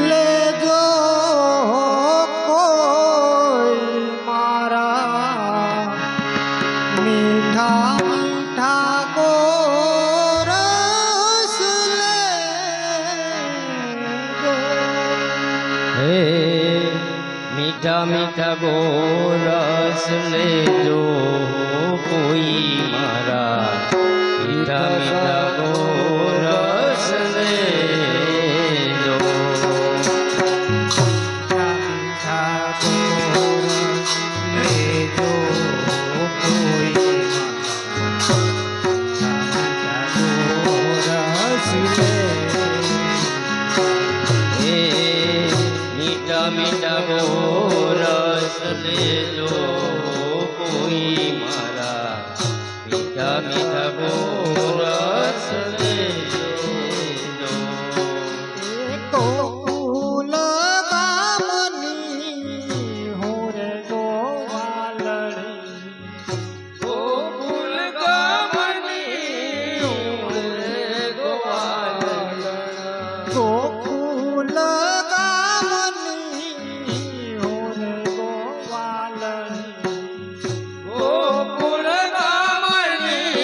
લેજો કોઈ મારા મીઠા મીઠા ગોરસ લેજો હે મીઠા મીઠા ગોરસ લેજો કોઈ મારા મીઠા મીઠા ગોરસ લેજો મીઠા ગોરસ લેજો કોઈ ગોરસ હે મીઠા મીઠા ગોરસ લેજો કોઈ મારા મીઠા મીઠા ગોરસ લેજો ગોકુલ ગામની હોરે ગોવાલડી ગોકુલ ગામની ગોવાલડા ગોકુલ ગામની હોરે ગોવાલડી ગોકુલ ગામની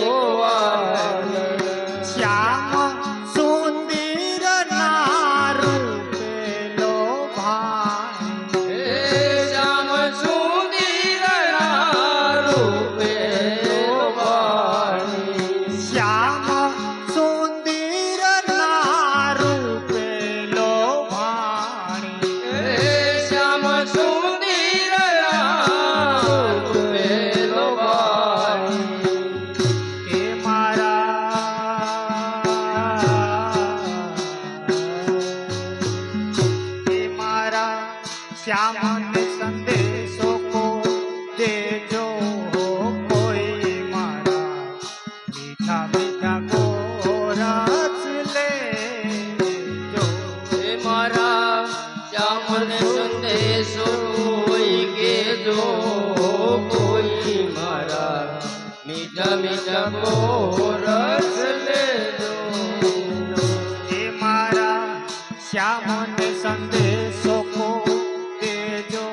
ગોવાલડા શ્યામ સુંદર ના રૂપે લોભાણી હે શ્યામ સુંદરના રૂપે લોભાણી શ્યામ સુંદર ના રૂપે લોભાણી હે શ્યામ સુંદરના રૂપે લોભાણી કે મારા શ્યામને સંદેશો કો દેજો કોઈ મારા મીઠા મીઠા ગોરસ લેજો હે મારા શ્યામને સંદેશો કોઈ કેજો કોઈ મારા મીઠા મીઠા ગોરસ લેજો કે મારા શ્યામને સંદેશો કો દેજો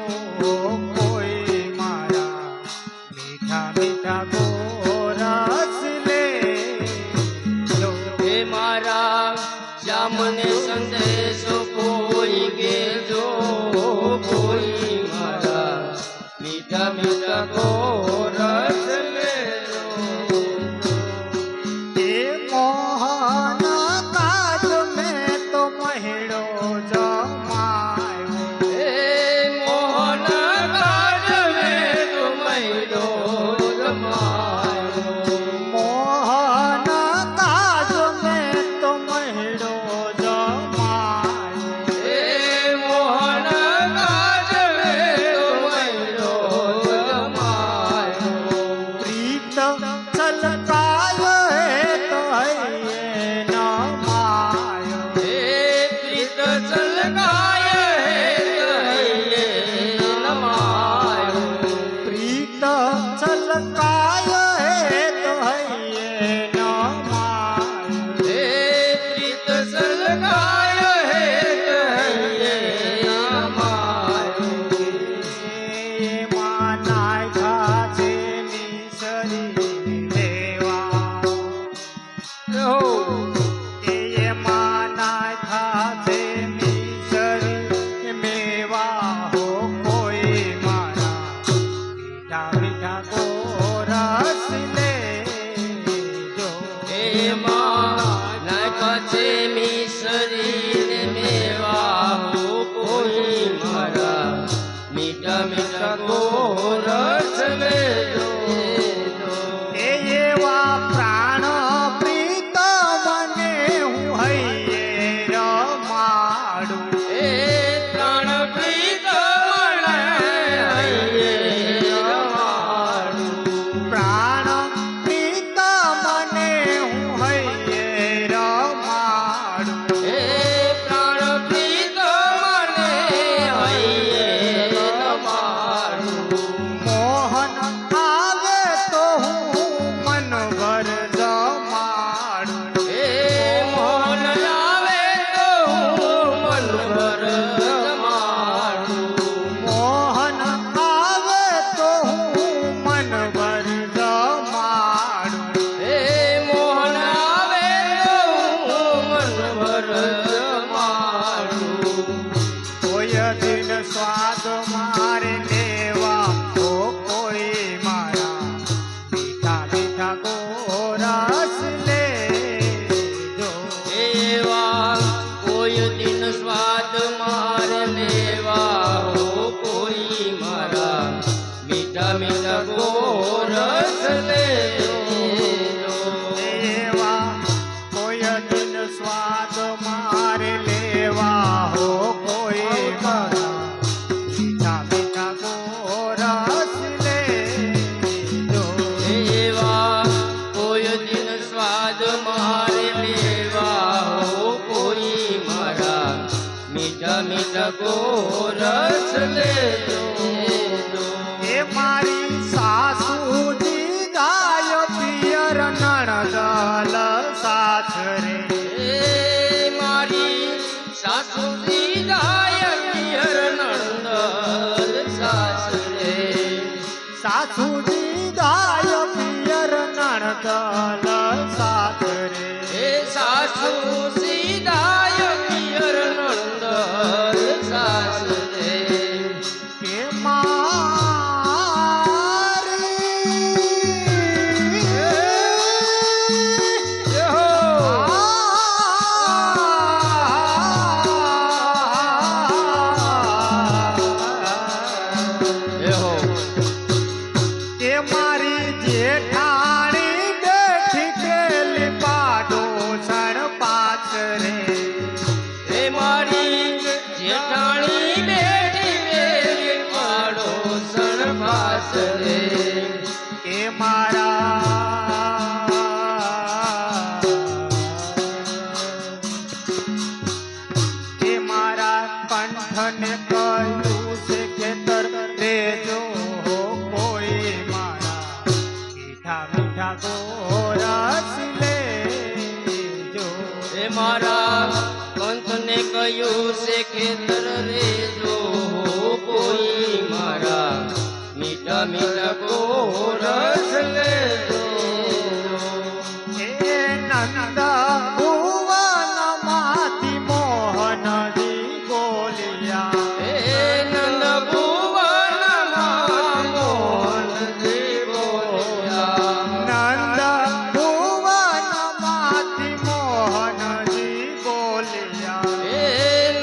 કોઈ મારા મીઠા મીઠા ગોરસ લેજો હે મારા શ્યામને સંદેશો કોઈ કેજો કોઈ મારા મીઠા મીઠા ગોરસ લેજો એ મોહન કાજ મેં તો મહિડો જમાયો હે મોહન કાજવે તુમૈડો જમાયો મોહન કાજ મેં તો મહિડો જમાયો હે મોહન કાજવે તુમૈડો જમાયો સ્વાદ મારે લેવા હો કોઈ મારા મીઠા મીઠા ગોરસ લેજો. એવા કોઈ દિન સ્વાદ મારે લેવા હો કોઈ મારા મીઠા મીઠા ગોરસ લેજો. એ મારી સાસુજી ગાય પિયર નણદલ સાસરે. એ મારી સાસુજી ગાય પિયર નણંદલ સાસરે. સાસુજી ગાય પિયર નણદલ સાસરે. એ સાસુ સીધાય પિયર નણંદલ સાસરે. કે એહો કે મારી જેઠાણી બેઠી પેલી પાડો સર પાછરે. એ મારી જેઠાણી બેઠી વેલી પાડોસણ પાસરે. કે મારા કે મારા કંઠને કહ્યું છે ખેતર લેજો હો કોઈ મારા મીઠા મીઠા ગોરસ લેજો. એ મારા કંઠને કહ્યું છે ખેતર રેજો કોઈ મારા મીઠા મીઠા ગોરસ લેજો. એ નંદ ભુવનમાંથી મોહનજી બોલ્યા. એ નંદ ભુવનમાં મોહનજી બોલ્યા. નંદ ભુવનમાંથી મોહનજી બોલ્યા. એ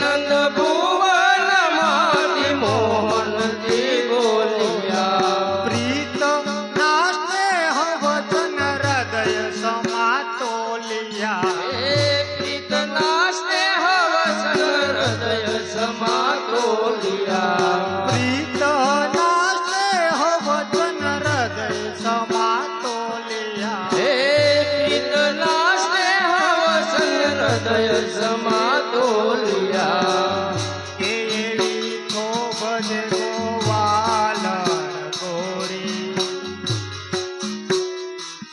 નંદ ભુવનમાંથી મોહનજી બોલ્યા. પ્રીત ના સ્નેહ વચન હૃદય સમાતોલિયા. એ પ્રીતના સ્નેહ વસન હૃદય સમાતોલિયા. પ્રીત ના સ્નેહ વચન હૃદય સમાતોલિયા. એ પ્રીતના સ્નેહ વસન હૃદય સમાતોલિયા. કે એવી થોભજ ગોવાલણ ગોરી.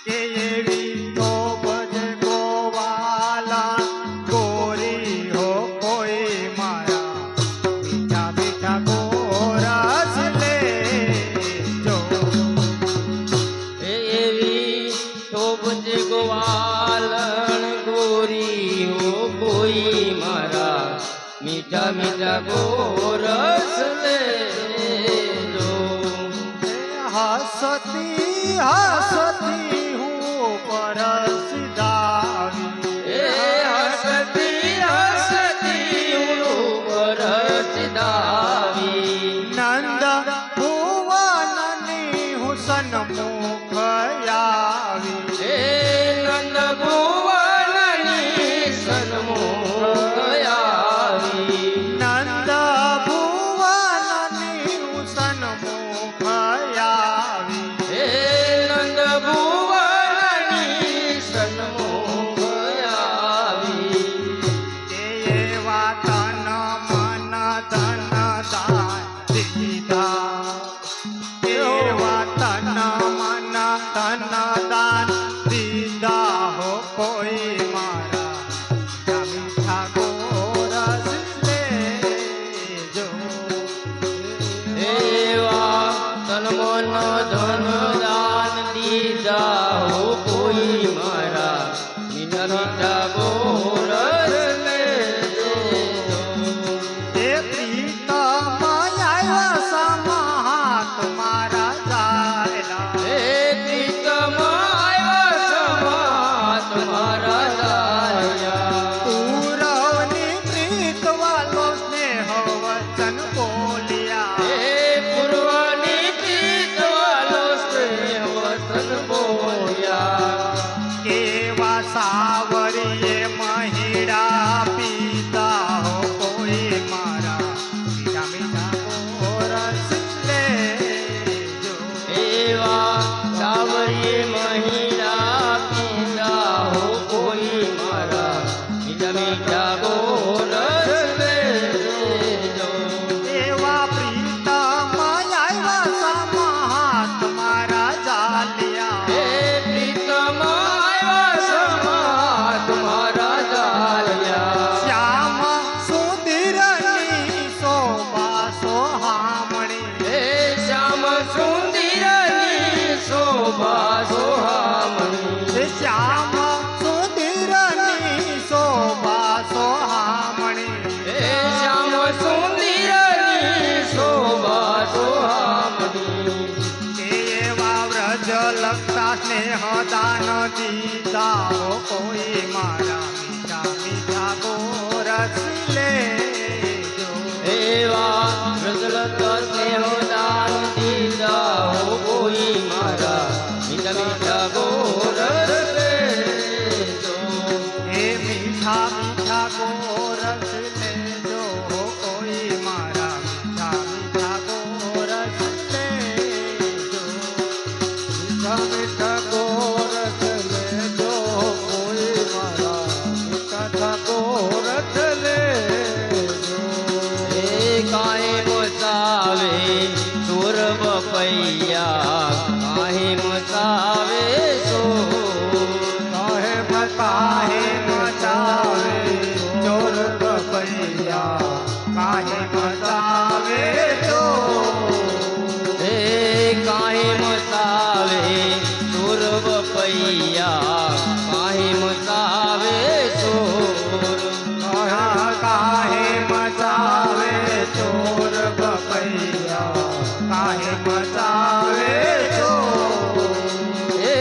કે એવી થોભજ ગોવાલણ ગોરી હો કોઈ મારા મીઠા મીઠા ગોરસ લેજો. એ એવી શોભજે ગોવાલણ ગોરી હો કોઈ મારા મીઠા મીઠા ગોરસ લેજો. હસતી હસતી હું પરસદાવી. એ હસતી હસતી હું પરસદાવી. નંદ ભુવનની હું સન્મુખ આવી. એ નંદ ભુવનની સન્મુખ આવી. નંદ ભુવનની હું સન્મુખ આવી. એ નંદ ભુવનની સન્મુખ આવી. કે એવા તન મન ધન દાન દીધા. એવા તન મન ધન દાન દીધા હો કોઈ મારા મીઠા ગોરસ લેજો. એવા તન મન ધન દાન દીધા હો કોઈ મારા મીઠા મીઠા ગોરસ લેજો. એ પ્રીતમ આવ્યા સમા તમારા જાયલા. એ પ્રીતમ આવ્યા સમા તમારા દાયા. પૂરવની પ્રીત વાલો સ્નેહ વચન બોલ્યા. એ પૂર્વની પ્રીત વાલો સ્નેહ વચન બોલ્યા. કેવા સાવરીએ મહે મીઠા મીઠા ગોરસ લેજો. એવા પ્રીતમ આવ્યા સમાત મારા ચાલ્યા હે પ્રીતમ આવ્યા સમાત મારા ચાલ્યા. શ્યામ સુંદરની શોભા સોહામણી હે શ્યામ સુંદરની શોભા સોહામણી. શ્યામ સુંદરની શોભા સોહામણી હે શ્યામ સુંદરની શોભા સોહામણી. એવા વ્રજ લગતા સ્નેહ દાન દીધા હો કોઈ મારા મીઠા મીઠા ગોરસ લેજો. એવા રસલત સ્નેહદાન દીધા હો કોઈ મારા મીઠા મીઠા ગોરસ લેજો. એ મીઠા મીઠા ગોરસ લેજો હો કોઈ મારા મીઠા મીઠા ગોરસ લેજો. મીઠા મીઠા ગોરસ લેજો કોઈ મારા મીઠા ગોરસ લેજો. એ કાહે મચાવે ચોર બપૈયા કાહે મચાવે ચોર. કાહે મચાવે ચોર બપૈયા કાહે મચાવે ચોર. હે કાહે મચાવે ચોર બપૈયા કાહે મચાવે ચોર. કાહે મચાવે ચોર બપૈયા કાહે મચાવે ચોર. હે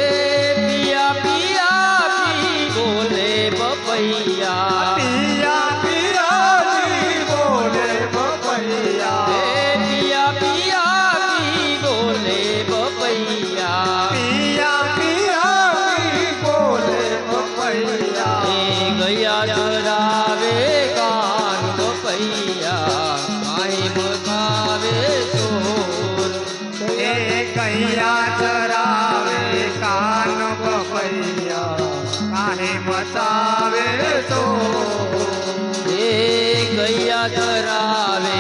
પિયા પિયા પી બોલે બપૈયા. પિયા પિયાજી બોલે બપૈયા. હે પિયા પિયા પી બોલે બપૈયા. પિયા પિયાજી બોલે બપૈયા. હે ગયા ચરાવે કાન બપૈયા કાહે મચાવે ચોર. એ કૈયા ચરાવે કાન બપૈયા કાહે મચાવે ચોર. હે ગયા ચરાવે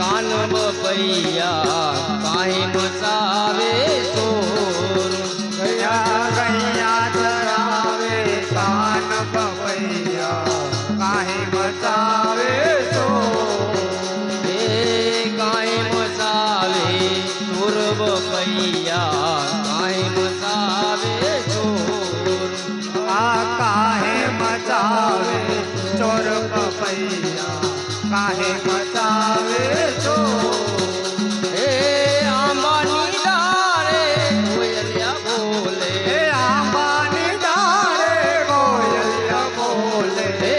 કાન બપૈયા કાહે મચાવે ચોર. કયા કૈયા ચરાવે કાન બપૈયા કાહે મચાવે ચોર. હે કાહે મચાવે ચોર બપૈયા કાહે મચાવે ચોર. આ કાહે મચાવે ચોર બપૈયા કાહે મચાવે ચોર. હે આંબાની ડાળે કોયલિયા બોલે. એ આંબાની ડાળે કોયલિયા બોલે. હે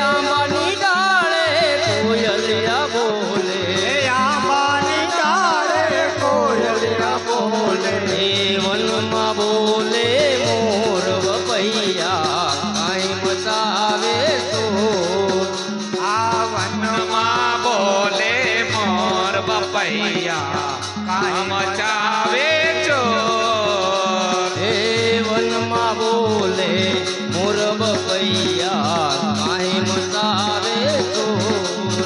આંબાની ડાળે કોયલિયા બોલે. એ આંબાની ડાળે કોયલિયા બોલે. હે વનમાં બોલે મોર બપૈયા કાંઈ મચાવે ચોર. આ વનમાં બોલે મોર બપૈયા મચાવે ચોર. હે વનમાં બોલે મોર બપૈયા કાંઈ મચાવે ચોર.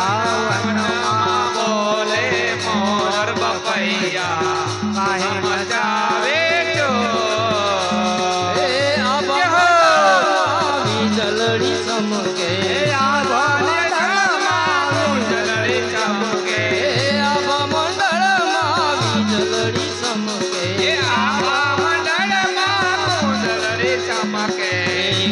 આ વનમાં બોલે મોર બપૈયા કાહે મચાવે ચોર. હે આબા વીજળડી ચમકે. ઉજળડી ચમકે. હે આબા મંડળમાં વીજળડી ચમકે. એ આભા મંડળમાં ઉજળડી ચમકે.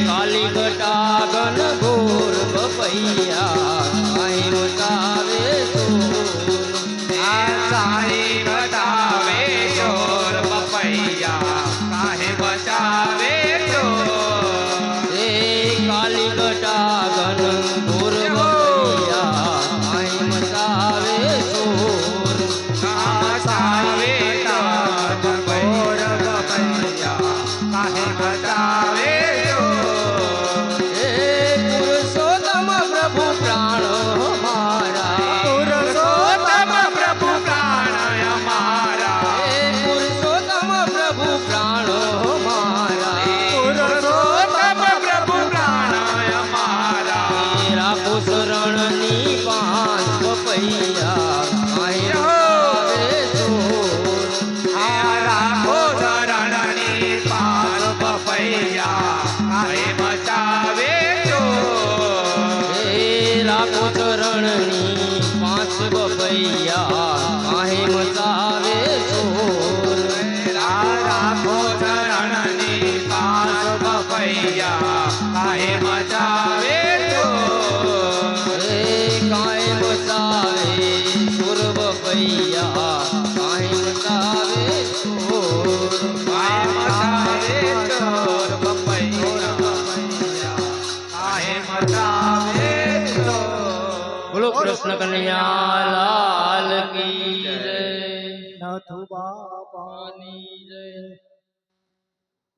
કાલી ઘટાગન ઘોર બપૈયા કાંઈ મચાવે ચોર. આ સાઈ બતાવે ચોર બપૈયા કાહે બચાવે ચોર. હે કાલી ઘટાગન ઘોર બપૈયા કાંઈ મચાવે ચોર. મચાવે ચોર ઘોર બપૈયા કાહે બચાવે ચોર. હે પુરુષોત્તમ પ્રભુ પ્રાણ મારા. પુરુષોત્તમ પ્રભુ પ્રાણ અમારા. હે પુરુષોત્તમ પ્રભુ પ્રાણ મારા. પુરુષોત્તમ પ્રભુ પ્રાણ અમારા. મચાવે ચોર હે લાખો ચરણની પાંચ બપૈયા કાહે મચાવે ચોર રાખો ચરણની પાસ બપૈયા કાહે મચાવે ચોર હે કાહે મચાવે ચોર બપૈયા કાહે મચાવે ચોર કાહે મચાવે ચોર બપૈયા કાહે મચાવે ચોર બોલો કૃષ્ણ કનૈયા લાલ કી જય નથુ બાપાની જય